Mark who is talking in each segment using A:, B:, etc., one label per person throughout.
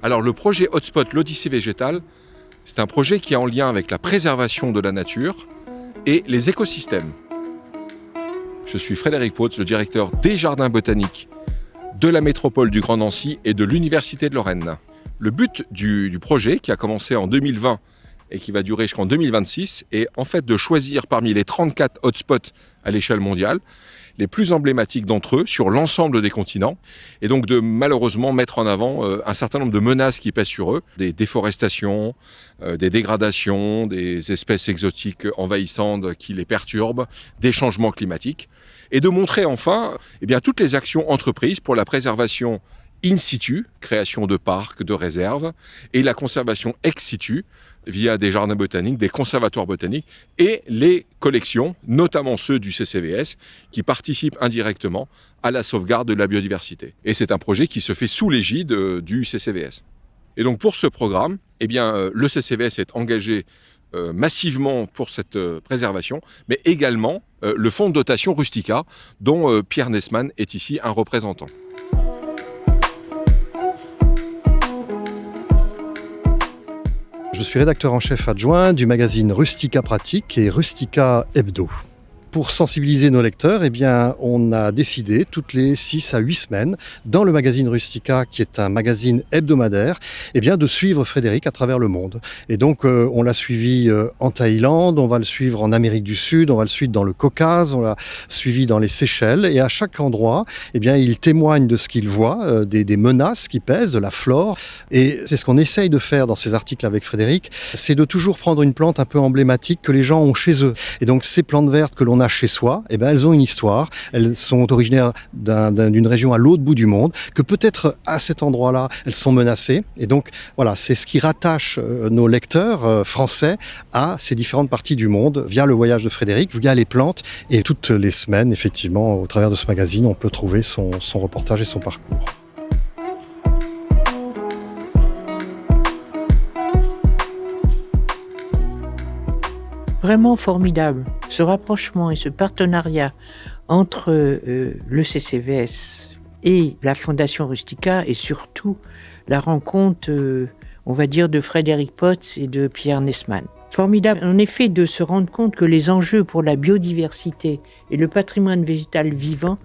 A: Alors le projet Hotspot l'Odyssée végétale, c'est un projet qui est en lien avec la préservation de la nature et les écosystèmes. Je suis Frédéric Pautz, le directeur des jardins botaniques de la métropole du Grand Nancy et de l'Université de Lorraine. Le but du projet, qui a commencé en 2020 et qui va durer jusqu'en 2026, est en fait de choisir parmi les 34 hotspots à l'échelle mondiale, les plus emblématiques d'entre eux sur l'ensemble des continents, et donc de malheureusement mettre en avant un certain nombre de menaces qui pèsent sur eux, des déforestations, des dégradations, des espèces exotiques envahissantes qui les perturbent, des changements climatiques, et de montrer enfin toutes les actions entreprises pour la préservation in situ, création de parcs, de réserves, et la conservation ex situ, via des jardins botaniques, des conservatoires botaniques, et les collections, notamment ceux du CCVS, qui participent indirectement à la sauvegarde de la biodiversité. Et c'est un projet qui se fait sous l'égide du CCVS. Et donc pour ce programme, le CCVS est engagé massivement pour cette préservation, mais également le fonds de dotation Rustica, dont Pierre Nesman est ici un représentant.
B: Je suis rédacteur en chef adjoint du magazine Rustica Pratique et Rustica Hebdo. Pour sensibiliser nos lecteurs, on a décidé toutes les 6 à 8 semaines, dans le magazine Rustica, qui est un magazine hebdomadaire, de suivre Frédéric à travers le monde. Et donc, on l'a suivi en Thaïlande, on va le suivre en Amérique du Sud, on va le suivre dans le Caucase, on l'a suivi dans les Seychelles. Et à chaque endroit, il témoigne de ce qu'il voit, des menaces qui pèsent, de la flore. Et c'est ce qu'on essaye de faire dans ces articles avec Frédéric, c'est de toujours prendre une plante un peu emblématique que les gens ont chez eux. Et donc, ces plantes vertes que l'on a chez soi, elles ont une histoire. Elles sont originaires d'une région à l'autre bout du monde, que peut-être à cet endroit-là, elles sont menacées. Et donc, voilà, c'est ce qui rattache nos lecteurs français à ces différentes parties du monde via le voyage de Frédéric, via les plantes. Et toutes les semaines, effectivement, au travers de ce magazine, on peut trouver son reportage et son parcours.
C: Vraiment formidable, ce rapprochement et ce partenariat entre le CCVS et la Fondation Rustica, et surtout la rencontre, de Frédéric Pautz et de Pierre Nesman. Formidable, en effet, de se rendre compte que les enjeux pour la biodiversité et le patrimoine végétal vivant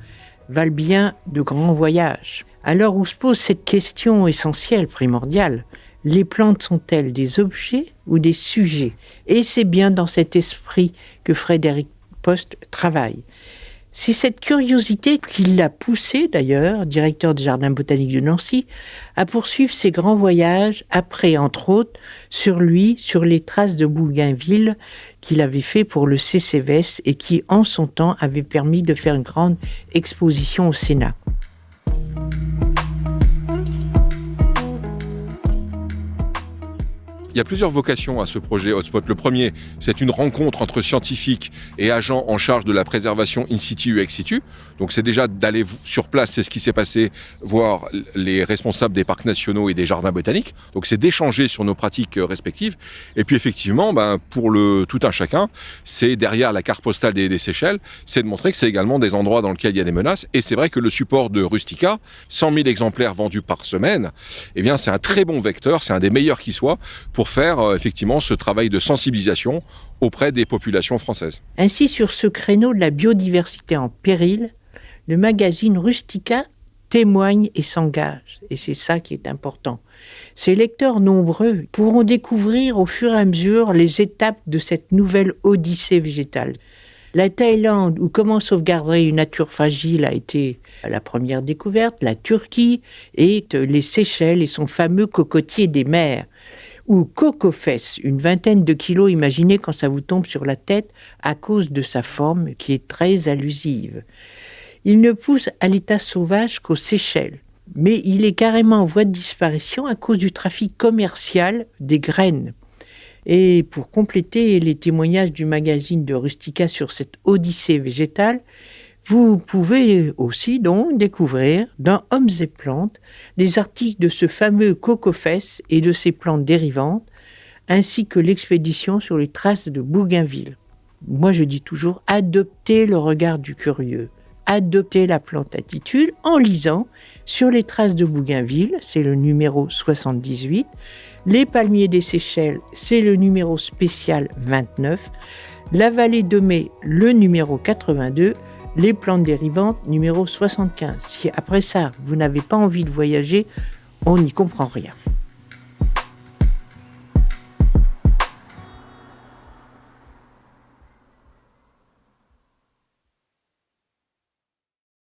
C: valent bien de grands voyages. À l'heure où se pose cette question essentielle, primordiale, les plantes sont-elles des objets ou des sujets ? Et c'est bien dans cet esprit que Frédéric Pautz travaille. C'est cette curiosité qui l'a poussé, d'ailleurs, directeur des jardins botaniques de Nancy, à poursuivre ses grands voyages, après, entre autres, sur les traces de Bougainville qu'il avait fait pour le CCVS et qui, en son temps, avait permis de faire une grande exposition au Sénat.
A: Il y a plusieurs vocations à ce projet Hotspot. Le premier, c'est une rencontre entre scientifiques et agents en charge de la préservation in situ et ex situ. Donc c'est déjà d'aller sur place, c'est ce qui s'est passé, voir les responsables des parcs nationaux et des jardins botaniques. Donc c'est d'échanger sur nos pratiques respectives. Et puis effectivement, pour tout un chacun, c'est derrière la carte postale des Seychelles, c'est de montrer que c'est également des endroits dans lesquels il y a des menaces. Et c'est vrai que le support de Rustica, 100 000 exemplaires vendus par semaine, c'est un très bon vecteur, c'est un des meilleurs qui soit, pour faire effectivement ce travail de sensibilisation auprès des populations françaises.
C: Ainsi, sur ce créneau de la biodiversité en péril, le magazine Rustica témoigne et s'engage. Et c'est ça qui est important. Ces lecteurs nombreux pourront découvrir au fur et à mesure les étapes de cette nouvelle odyssée végétale. La Thaïlande, où comment sauvegarder une nature fragile, a été la première découverte, la Turquie et les Seychelles et son fameux cocotier des mers, ou Cocofès, une vingtaine de kilos, imaginez quand ça vous tombe sur la tête, à cause de sa forme qui est très allusive. Il ne pousse à l'état sauvage qu'aux Seychelles, mais il est carrément en voie de disparition à cause du trafic commercial des graines. Et pour compléter les témoignages du magazine de Rustica sur cette odyssée végétale, vous pouvez aussi donc découvrir dans Hommes et plantes les articles de ce fameux Cocofès et de ses plantes dérivantes, ainsi que l'expédition sur les traces de Bougainville. Moi je dis toujours, adoptez le regard du curieux. adopter la plante attitude en lisant sur les traces de Bougainville, c'est le numéro 78, les palmiers des Seychelles, c'est le numéro spécial 29, la vallée de Mai, le numéro 82, les plantes dérivantes, numéro 75. Si après ça, vous n'avez pas envie de voyager, on n'y comprend rien.